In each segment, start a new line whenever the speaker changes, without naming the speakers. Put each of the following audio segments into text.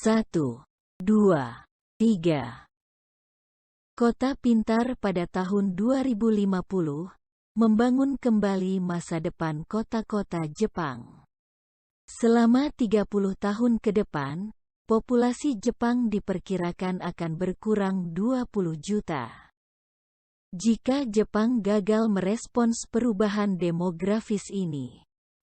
1, 2, 3. Kota Pintar pada tahun 2050 membangun kembali masa depan kota-kota Jepang. Selama 30 tahun ke depan, populasi Jepang diperkirakan akan berkurang 20 juta. Jika Jepang gagal merespons perubahan demografis ini,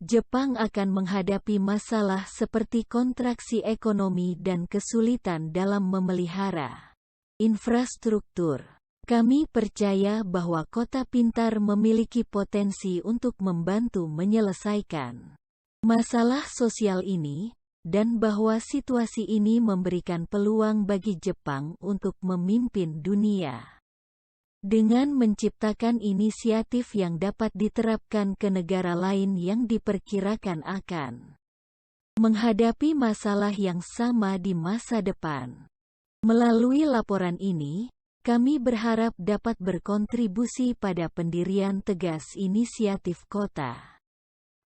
Jepang akan menghadapi masalah seperti kontraksi ekonomi dan kesulitan dalam memelihara infrastruktur. Kami percaya bahwa Kota Pintar memiliki potensi untuk membantu menyelesaikan masalah sosial ini, dan bahwa situasi ini memberikan peluang bagi Jepang untuk memimpin dunia. Dengan menciptakan inisiatif yang dapat diterapkan ke negara lain yang diperkirakan akan menghadapi masalah yang sama di masa depan. Melalui laporan ini, kami berharap dapat berkontribusi pada pendirian tegas inisiatif Kota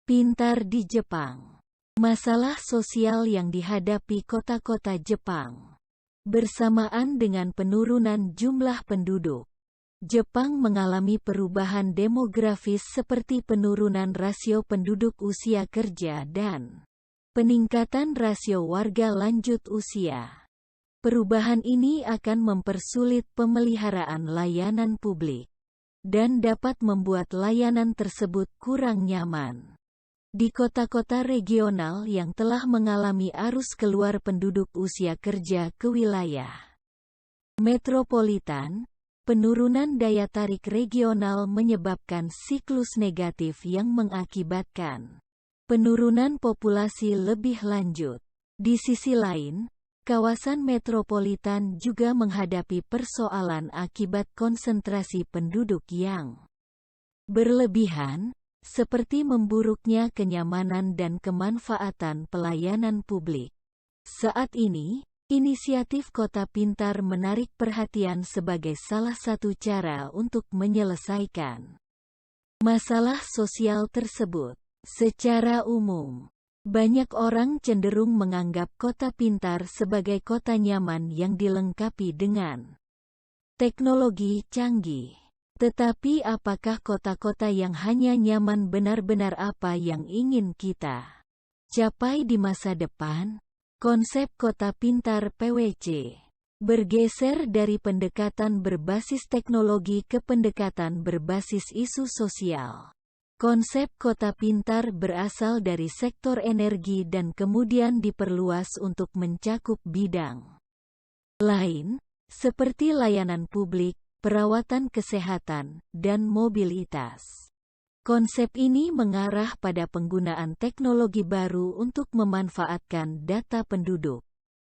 Pintar di Jepang. Masalah sosial yang dihadapi kota-kota Jepang. Bersamaan dengan penurunan jumlah penduduk, Jepang mengalami perubahan demografis seperti penurunan rasio penduduk usia kerja dan peningkatan rasio warga lanjut usia. Perubahan ini akan mempersulit pemeliharaan layanan publik dan dapat membuat layanan tersebut kurang nyaman. Di kota-kota regional yang telah mengalami arus keluar penduduk usia kerja ke wilayah metropolitan, penurunan daya tarik regional menyebabkan siklus negatif yang mengakibatkan penurunan populasi lebih lanjut. Di sisi lain, kawasan metropolitan juga menghadapi persoalan akibat konsentrasi penduduk yang berlebihan, seperti memburuknya kenyamanan dan kemanfaatan pelayanan publik. Saat ini, inisiatif Kota Pintar menarik perhatian sebagai salah satu cara untuk menyelesaikan masalah sosial tersebut. Secara umum, banyak orang cenderung menganggap Kota Pintar sebagai kota nyaman yang dilengkapi dengan teknologi canggih. Tetapi apakah kota-kota yang hanya nyaman benar-benar apa yang ingin kita capai di masa depan? Konsep Kota Pintar (PWC) bergeser dari pendekatan berbasis teknologi ke pendekatan berbasis isu sosial. Konsep Kota Pintar berasal dari sektor energi dan kemudian diperluas untuk mencakup bidang lain, seperti layanan publik, perawatan kesehatan, dan mobilitas. Konsep ini mengarah pada penggunaan teknologi baru untuk memanfaatkan data penduduk.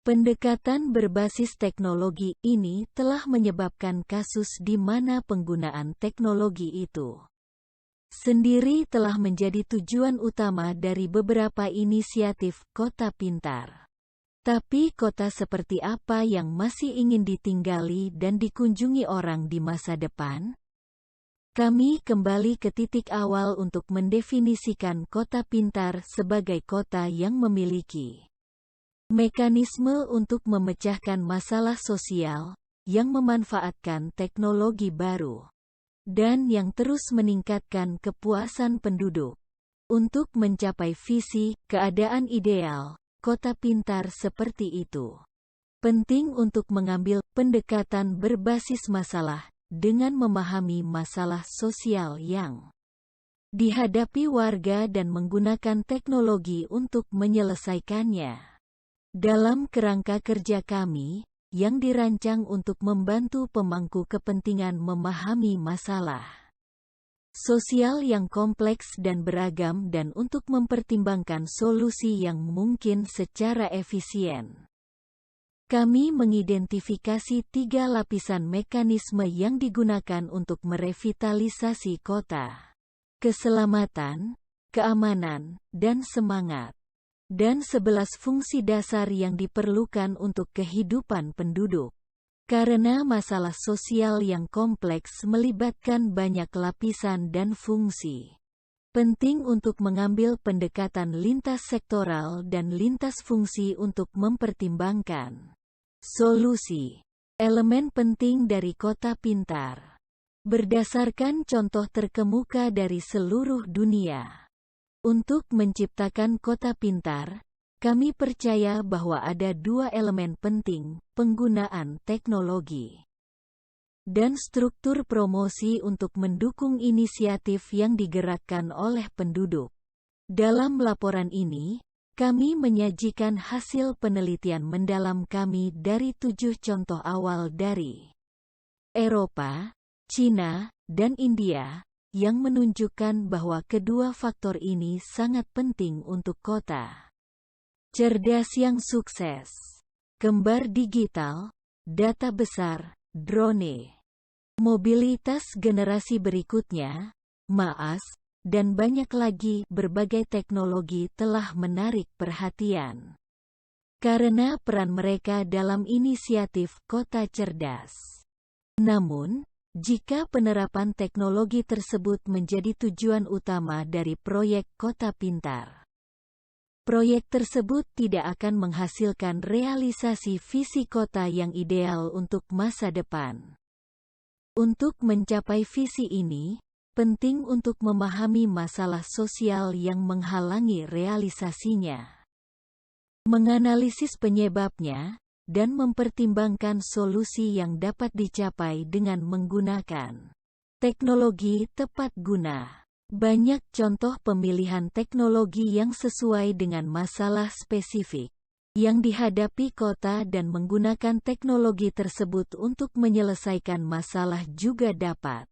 Pendekatan berbasis teknologi ini telah menyebabkan kasus di mana penggunaan teknologi itu sendiri telah menjadi tujuan utama dari beberapa inisiatif Kota Pintar. Tapi kota seperti apa yang masih ingin ditinggali dan dikunjungi orang di masa depan? Kami kembali ke titik awal untuk mendefinisikan Kota Pintar sebagai kota yang memiliki mekanisme untuk memecahkan masalah sosial, yang memanfaatkan teknologi baru, dan yang terus meningkatkan kepuasan penduduk. Untuk mencapai visi, keadaan ideal, Kota Pintar seperti itu, penting untuk mengambil pendekatan berbasis masalah, dengan memahami masalah sosial yang dihadapi warga dan menggunakan teknologi untuk menyelesaikannya. Dalam kerangka kerja kami, yang dirancang untuk membantu pemangku kepentingan memahami masalah sosial yang kompleks dan beragam dan untuk mempertimbangkan solusi yang mungkin secara efisien. Kami mengidentifikasi 3 lapisan mekanisme yang digunakan untuk merevitalisasi kota: keselamatan, keamanan, dan semangat. Dan 11 fungsi dasar yang diperlukan untuk kehidupan penduduk. Karena masalah sosial yang kompleks melibatkan banyak lapisan dan fungsi, Penting untuk mengambil pendekatan lintas sektoral dan lintas fungsi untuk mempertimbangkan solusi. Elemen penting dari kota pintar. Berdasarkan contoh terkemuka dari seluruh dunia. Untuk menciptakan kota pintar, kami percaya bahwa ada dua elemen penting: penggunaan teknologi dan struktur promosi untuk mendukung inisiatif yang digerakkan oleh penduduk. Dalam laporan ini, kami menyajikan hasil penelitian mendalam kami dari 7 contoh awal dari Eropa, Cina, dan India, yang menunjukkan bahwa kedua faktor ini sangat penting untuk kota cerdas yang sukses. Kembar digital, data besar, drone, mobilitas generasi berikutnya, MaaS, dan banyak lagi. Berbagai teknologi telah menarik perhatian karena peran mereka dalam inisiatif kota cerdas. Namun, jika penerapan teknologi tersebut menjadi tujuan utama dari proyek kota pintar, proyek tersebut tidak akan menghasilkan realisasi visi kota yang ideal untuk masa depan. Untuk mencapai visi ini, penting untuk memahami masalah sosial yang menghalangi realisasinya, menganalisis penyebabnya, dan mempertimbangkan solusi yang dapat dicapai dengan menggunakan teknologi tepat guna. Banyak contoh pemilihan teknologi yang sesuai dengan masalah spesifik yang dihadapi kota dan menggunakan teknologi tersebut untuk menyelesaikan masalah juga dapat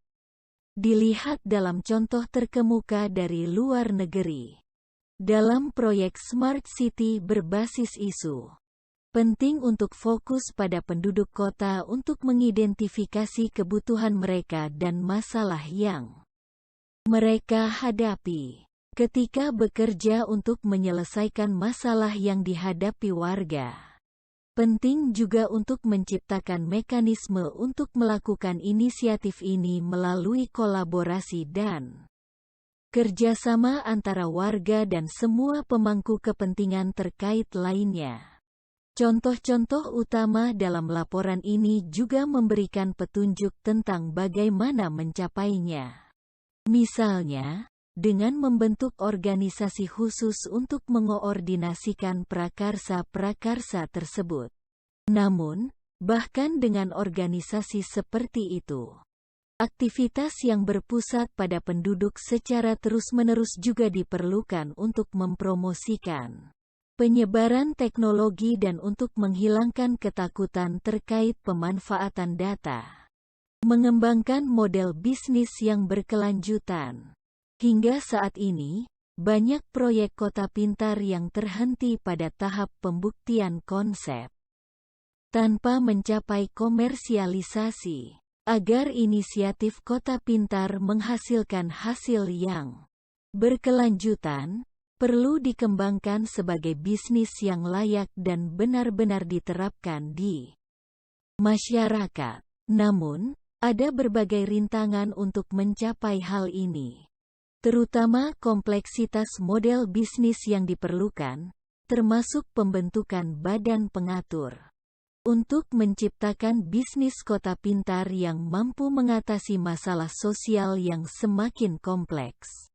dilihat dalam contoh terkemuka dari luar negeri. Dalam proyek Smart City berbasis isu, penting untuk fokus pada penduduk kota untuk mengidentifikasi kebutuhan mereka dan masalah yang mereka hadapi. Ketika bekerja untuk menyelesaikan masalah yang dihadapi warga, penting juga untuk menciptakan mekanisme untuk melakukan inisiatif ini melalui kolaborasi dan kerjasama antara warga dan semua pemangku kepentingan terkait lainnya. Contoh-contoh utama dalam laporan ini juga memberikan petunjuk tentang bagaimana mencapainya. Misalnya, dengan membentuk organisasi khusus untuk mengoordinasikan prakarsa-prakarsa tersebut. Namun, bahkan dengan organisasi seperti itu, aktivitas yang berpusat pada penduduk secara terus-menerus juga diperlukan untuk mempromosikan penyebaran teknologi dan untuk menghilangkan ketakutan terkait pemanfaatan data. Mengembangkan model bisnis yang berkelanjutan. Hingga saat ini, banyak proyek kota pintar yang terhenti pada tahap pembuktian konsep tanpa mencapai komersialisasi. Agar inisiatif kota pintar menghasilkan hasil yang berkelanjutan, perlu dikembangkan sebagai bisnis yang layak dan benar-benar diterapkan di masyarakat. Namun, ada berbagai rintangan untuk mencapai hal ini. Terutama kompleksitas model bisnis yang diperlukan, termasuk pembentukan badan pengatur. Untuk menciptakan bisnis kota pintar yang mampu mengatasi masalah sosial yang semakin kompleks.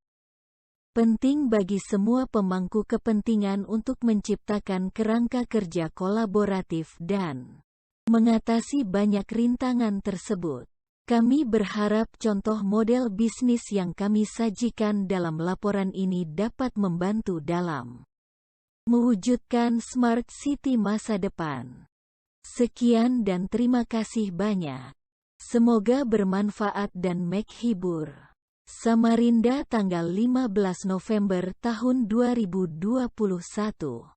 Penting bagi semua pemangku kepentingan untuk menciptakan kerangka kerja kolaboratif dan mengatasi banyak rintangan tersebut. Kami berharap contoh model bisnis yang kami sajikan dalam laporan ini dapat membantu dalam mewujudkan Smart City masa depan. Sekian dan terima kasih banyak. Semoga bermanfaat dan menghibur. Samarinda, tanggal 15 November tahun 2021.